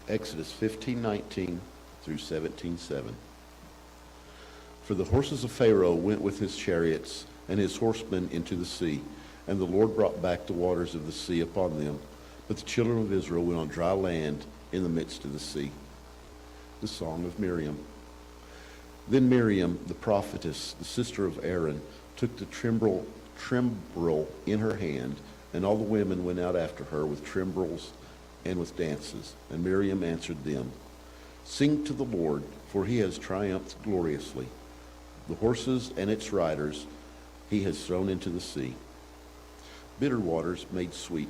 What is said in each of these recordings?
Exodus 15:19 through 17:7. For the horses of Pharaoh went with his chariots and his horsemen into the sea, and the Lord brought back the waters of the sea upon them. But the children of Israel went on dry land in the midst of the sea. The Song of Miriam. Then Miriam, the prophetess, the sister of Aaron, took the timbrel in her hand, and all the women went out after her with timbrels and with dances. And Miriam answered them, Sing to the Lord, for he has triumphed gloriously. The horses and its riders he has thrown into the sea. Bitter waters made sweet.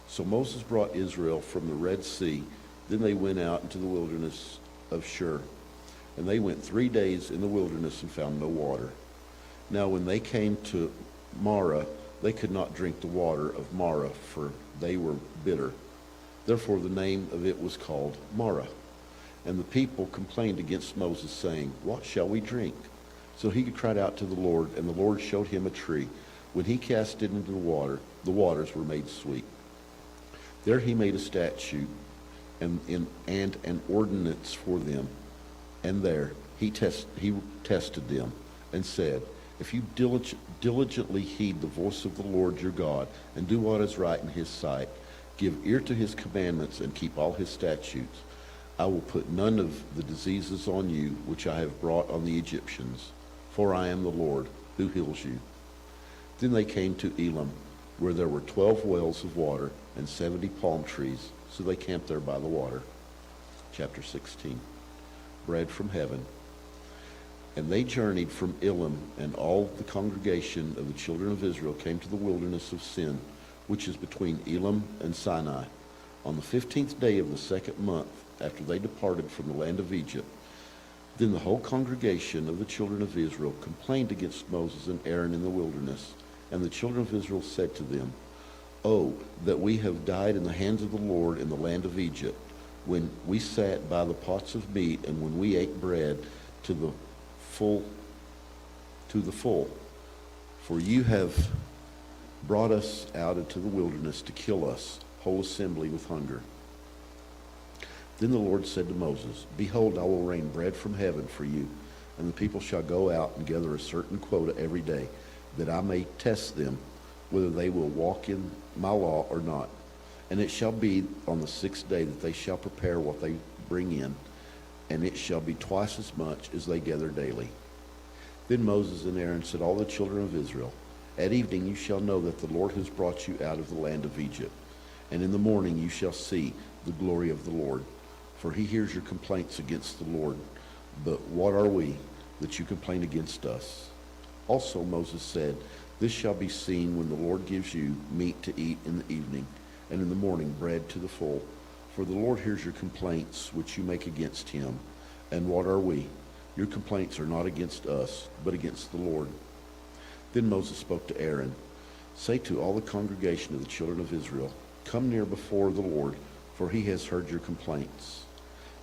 So Moses brought Israel from the Red Sea. Then they went out into the wilderness of Shur. And they went 3 days in the wilderness and found no water. Now when they came to Marah, they could not drink the water of Marah, for they were bitter. Therefore the name of it was called Marah. And the people complained against Moses, saying, What shall we drink? So he cried out to the Lord, and the Lord showed him a tree. When he cast it into the waters were made sweet. There he made a statute and an ordinance for them. And there he tested them and said, If you diligently heed the voice of the Lord your God, and do what is right in his sight, give ear to his commandments, and keep all his statutes, I will put none of the diseases on you which I have brought on the Egyptians, for I am the Lord who heals you. Then they came to Elim, where there were 12 wells of water and 70 palm trees, so they camped there by the water. Chapter 16. Bread from heaven. And they journeyed from Elim, and all the congregation of the children of Israel came to the wilderness of Sin, which is between Elim and Sinai, on the 15th day of the second month, after they departed from the land of Egypt. Then the whole congregation of the children of Israel complained against Moses and Aaron in the wilderness. And the children of Israel said to them, Oh, that we have died in the hands of the Lord in the land of Egypt, when we sat by the pots of meat, and when we ate bread to the full. For you have brought us out into the wilderness to kill us, whole assembly, with hunger. Then the Lord said to Moses, Behold, I will rain bread from heaven for you, and the people shall go out and gather a certain quota every day, that I may test them, whether they will walk in my law or not. And it shall be on the 6th day that they shall prepare what they bring in, and it shall be twice as much as they gather daily. Then Moses and Aaron said, All the children of Israel, at evening you shall know that the Lord has brought you out of the land of Egypt. And in the morning you shall see the glory of the Lord. For he hears your complaints against the Lord. But what are we that you complain against us? Also Moses said, This shall be seen when the Lord gives you meat to eat in the evening, and in the morning bread to the full. For the Lord hears your complaints which you make against him. And what are we? Your complaints are not against us, but against the Lord. Then Moses spoke to Aaron, Say to all the congregation of the children of Israel, Come near before the Lord, for he has heard your complaints.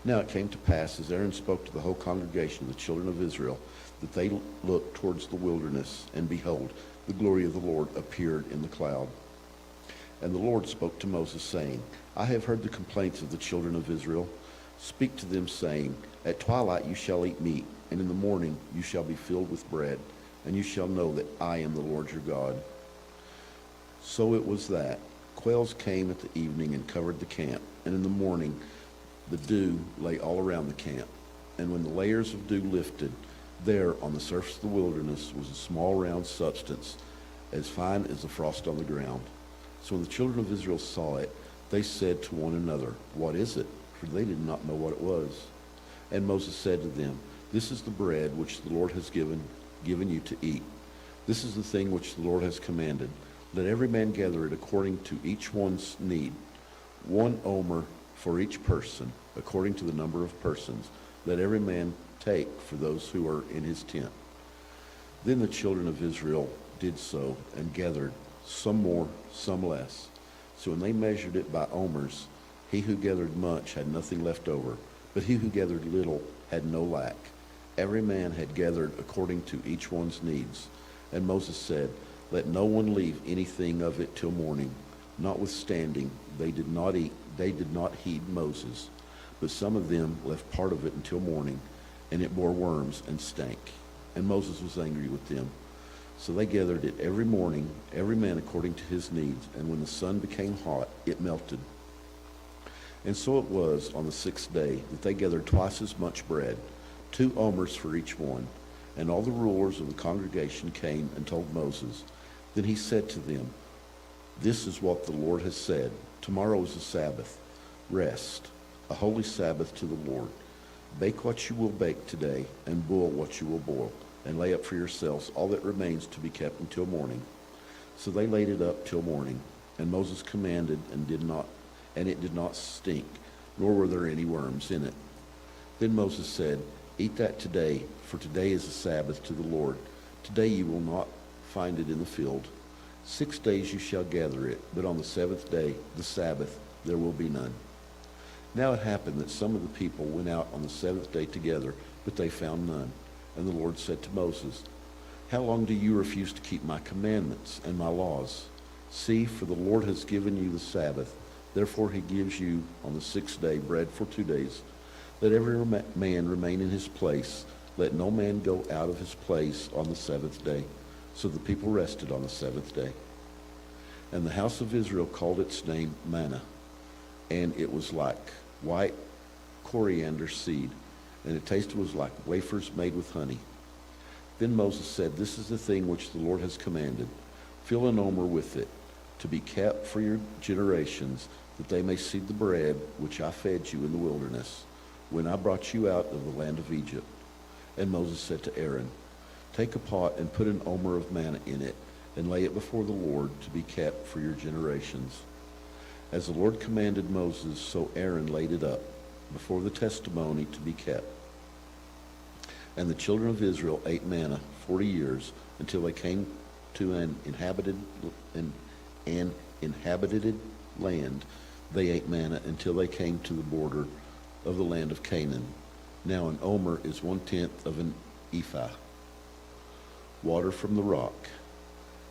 Now it came to pass, as Aaron spoke to the whole congregation of the children of Israel, that they looked towards the wilderness, and behold, the glory of the Lord appeared in the cloud. And the Lord spoke to Moses, saying, I have heard the complaints of the children of Israel. Speak to them, saying, At twilight you shall eat meat, and in the morning you shall be filled with bread, and you shall know that I am the Lord your God. So it was that quails came at the evening and covered the camp, and in the morning the dew lay all around the camp. And when the layers of dew lifted, there on the surface of the wilderness was a small round substance, as fine as the frost on the ground. So when the children of Israel saw it, they said to one another, What is it? For they did not know what it was. And Moses said to them, This is the bread which the Lord has given you to eat. This is the thing which the Lord has commanded. Let every man gather it according to each one's need, 1 omer for each person, according to the number of persons. Let every man take for those who are in his tent. Then the children of Israel did so, and gathered, some more, some less. So when they measured it by omers, he who gathered much had nothing left over, but he who gathered little had no lack. Every man had gathered according to each one's needs. And Moses said, Let no one leave anything of it till morning. Notwithstanding, they did not heed Moses, but some of them left part of it until morning, and it bore worms and stank. And Moses was angry with them. So they gathered it every morning, every man according to his needs, and when the sun became hot, it melted. And so it was on the 6th day that they gathered twice as much bread, 2 omers for each one. And all the rulers of the congregation came and told Moses. Then he said to them, "This is what the Lord has said. Tomorrow is a Sabbath. Rest, a holy Sabbath to the Lord. Bake what you will bake today, and boil what you will boil, and lay up for yourselves all that remains to be kept until morning." So they laid it up till morning, and Moses commanded, and it did not stink, nor were there any worms in it. Then Moses said, "Eat that today, for today is a Sabbath to the Lord. Today you will not find it in the field. 6 days you shall gather it, but on the 7th day, the Sabbath, there will be none." Now it happened that some of the people went out on the 7th day together, but they found none. And the Lord said to Moses, "How long do you refuse to keep my commandments and my laws? See, for the Lord has given you the Sabbath. Therefore he gives you on the 6th day bread for 2 days. Let every man remain in his place. Let no man go out of his place on the 7th day." So the people rested on the 7th day. And the house of Israel called its name manna, and it was like white coriander seed, and it tasted was like wafers made with honey. Then Moses said, "This is the thing which the Lord has commanded. Fill an omer with it, to be kept for your generations, that they may see the bread which I fed you in the wilderness, when I brought you out of the land of Egypt." And Moses said to Aaron, "Take a pot and put an omer of manna in it, and lay it before the Lord to be kept for your generations." As the Lord commanded Moses, so Aaron laid it up before the testimony to be kept. And the children of Israel ate manna 40 years, until they came to an inhabited land. They ate manna until they came to the border of the land of Canaan. Now an omer is 1/10 of an ephah. Water from the rock.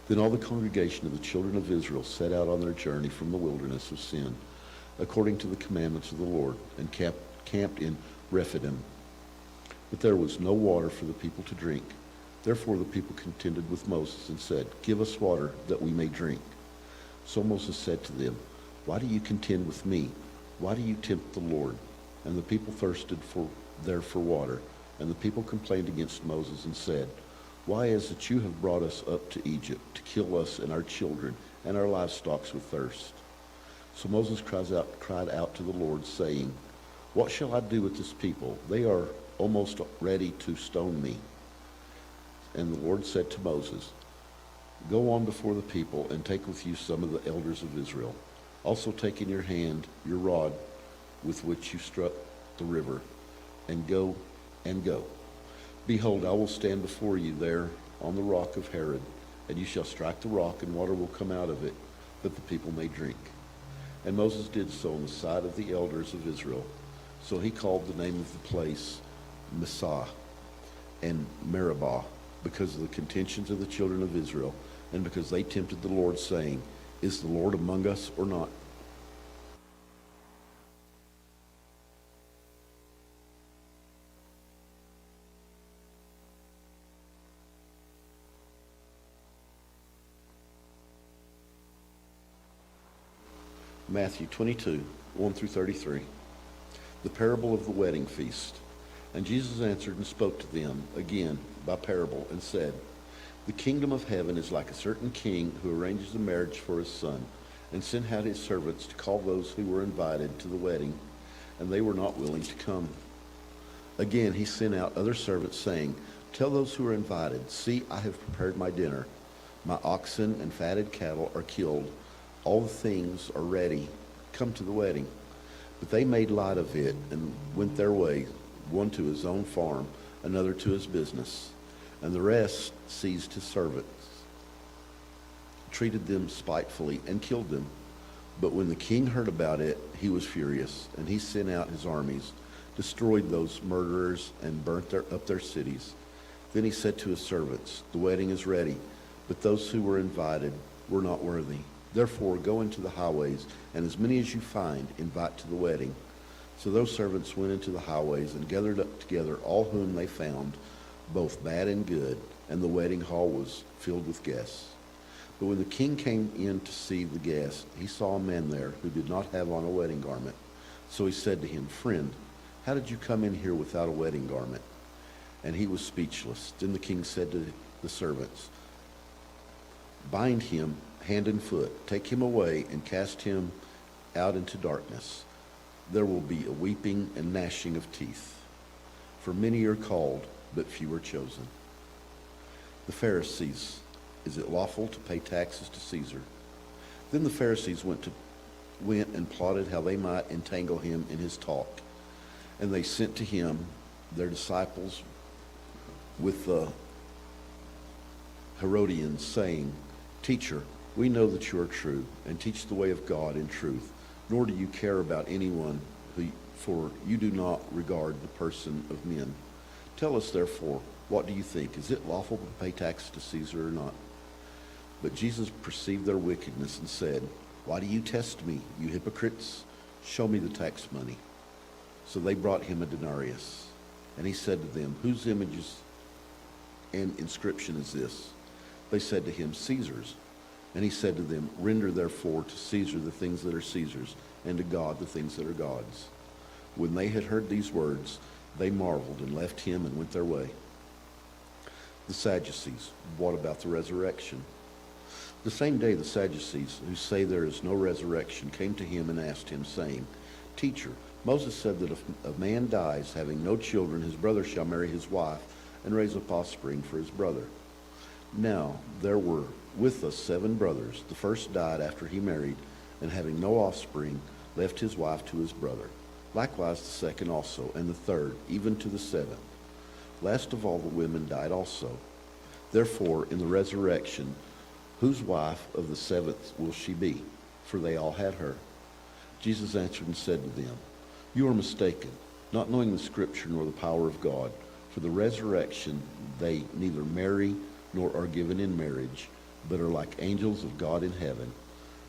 Then all the congregation of the children of Israel set out on their journey from the wilderness of Sin, according to the commandments of the Lord, and camped in Rephidim. But there was no water for the people to drink. Therefore the people contended with Moses and said, "Give us water that we may drink." So Moses said to them, "Why do you contend with me? Why do you tempt the Lord?" And the people thirsted for water. And the people complained against Moses and said, "Why is it you have brought us up to Egypt to kill us and our children and our livestock with thirst?" So Moses cried out to the Lord, saying, "What shall I do with this people? They are almost ready to stone me." And the Lord said to Moses, "Go on before the people and take with you some of the elders of Israel. Also take in your hand your rod with which you struck the river, and go. Behold, I will stand before you there on the rock of Herod, and you shall strike the rock, and water will come out of it, that the people may drink." And Moses did so on the side of the elders of Israel. So he called the name of the place Massah and Meribah, because of the contentions of the children of Israel, and because they tempted the Lord, saying, "Is the Lord among us or not?" Matthew 22, 1 through 33. The parable of the wedding feast. And Jesus answered and spoke to them again by parable, and said, "The kingdom of heaven is like a certain king who arranges a marriage for his son, and sent out his servants to call those who were invited to the wedding, and they were not willing to come. Again he sent out other servants, saying, 'Tell those who are invited, see, I have prepared my dinner. My oxen and fatted cattle are killed. All the things are ready. Come to the wedding.' But they made light of it and went their way, one to his own farm, another to his business. And the rest seized his servants, treated them spitefully, and killed them. But when the king heard about it, he was furious, and he sent out his armies, destroyed those murderers, and burnt up their cities. Then he said to his servants, 'The wedding is ready, but those who were invited were not worthy. Therefore go into the highways, and as many as you find, invite to the wedding." So those servants went into the highways and gathered up together all whom they found, both bad and good, and the wedding hall was filled with guests. But when the king came in to see the guests, he saw a man there who did not have on a wedding garment. So he said to him, "Friend, how did you come in here without a wedding garment?" And he was speechless. Then the king said to the servants, "Bind him hand and foot, take him away, and cast him out into darkness. There will be a weeping and gnashing of teeth. For many are called, but few are chosen." The Pharisees, is it lawful to pay taxes to Caesar? Then the Pharisees went and plotted how they might entangle him in his talk. And they sent to him their disciples with the Herodians, saying, "Teacher, we know that you are true, and teach the way of God in truth, nor do you care about anyone, for you do not regard the person of men. Tell us, therefore, what do you think? Is it lawful to pay tax to Caesar or not?" But Jesus perceived their wickedness and said, "Why do you test me, you hypocrites? Show me the tax money." So they brought him a denarius. And he said to them, "Whose images and inscription is this?" They said to him, "Caesar's." And he said to them, "Render therefore to Caesar the things that are Caesar's, and to God the things that are God's." When they had heard these words, they marveled and left him and went their way. The Sadducees, what about the resurrection? The same day the Sadducees, who say there is no resurrection, came to him and asked him, saying, "Teacher, Moses said that if a man dies having no children, his brother shall marry his wife and raise up offspring for his brother. Now there were with us 7 brothers. The first died after he married, and having no offspring, left his wife to his brother. Likewise the second also, and the third, even to the 7th. Last of all the women died also. Therefore in the resurrection, whose wife of the 7th will she be? For they all had her." Jesus answered and said to them, "You are mistaken, not knowing the Scripture nor the power of God. For the resurrection they neither marry nor are given in marriage, but are like angels of God in heaven.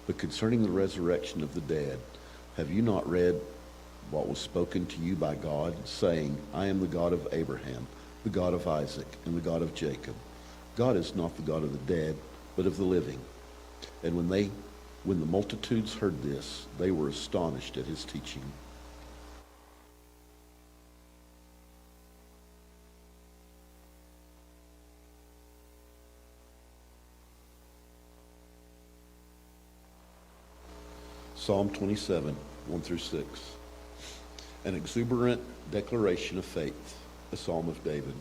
But concerning the resurrection of the dead, have you not read what was spoken to you by God, saying, 'I am the God of Abraham, the God of Isaac, and the God of Jacob'? God is not the God of the dead, but of the living." And when the multitudes heard this, they were astonished at his teaching. Psalm 27, 1 through 6. An exuberant declaration of faith, a psalm of David.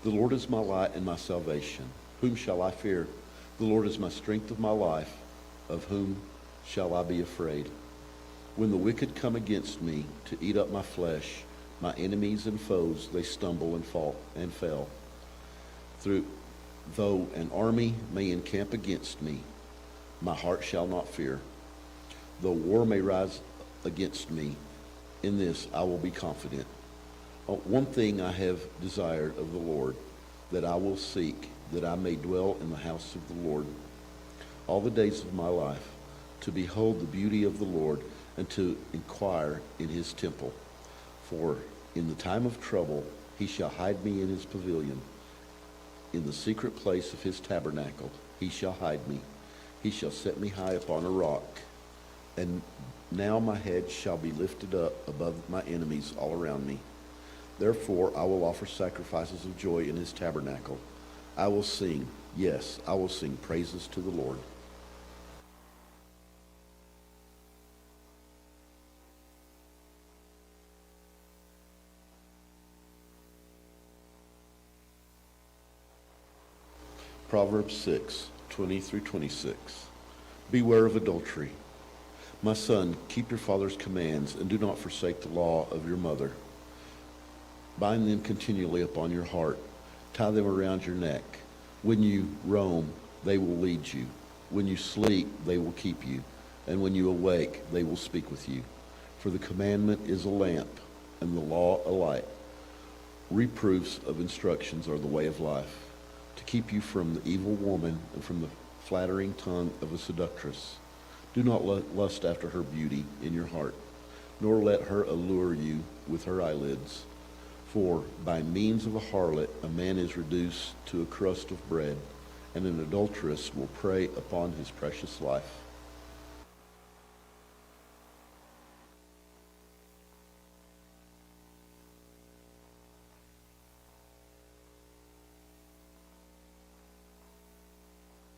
The Lord is my light and my salvation. Whom shall I fear? The Lord is my strength of my life. Of whom shall I be afraid? When the wicked come against me to eat up my flesh, my enemies and foes, they stumble and fall and fell. Though an army may encamp against me, my heart shall not fear. Though war may rise against me, in this I will be confident. One thing I have desired of the Lord, that I will seek, that I may dwell in the house of the Lord all the days of my life, to behold the beauty of the Lord, and to inquire in his temple. For in the time of trouble he shall hide me in his pavilion. In the secret place of his tabernacle he shall hide me. He shall set me high upon a rock. And now my head shall be lifted up above my enemies all around me. Therefore I will offer sacrifices of joy in his tabernacle. I will sing, yes, I will sing praises to the Lord. Proverbs 6, 20 through 26. Beware of adultery. My son, keep your father's commands, and do not forsake the law of your mother. Bind them continually upon your heart. Tie them around your neck. When you roam, they will lead you. When you sleep, they will keep you. And when you awake, they will speak with you. For the commandment is a lamp, and the law a light. Reproofs of instructions are the way of life, to keep you from the evil woman and from the flattering tongue of a seductress. Do not lust after her beauty in your heart, nor let her allure you with her eyelids. For by means of a harlot a man is reduced to a crust of bread, and an adulteress will prey upon his precious life.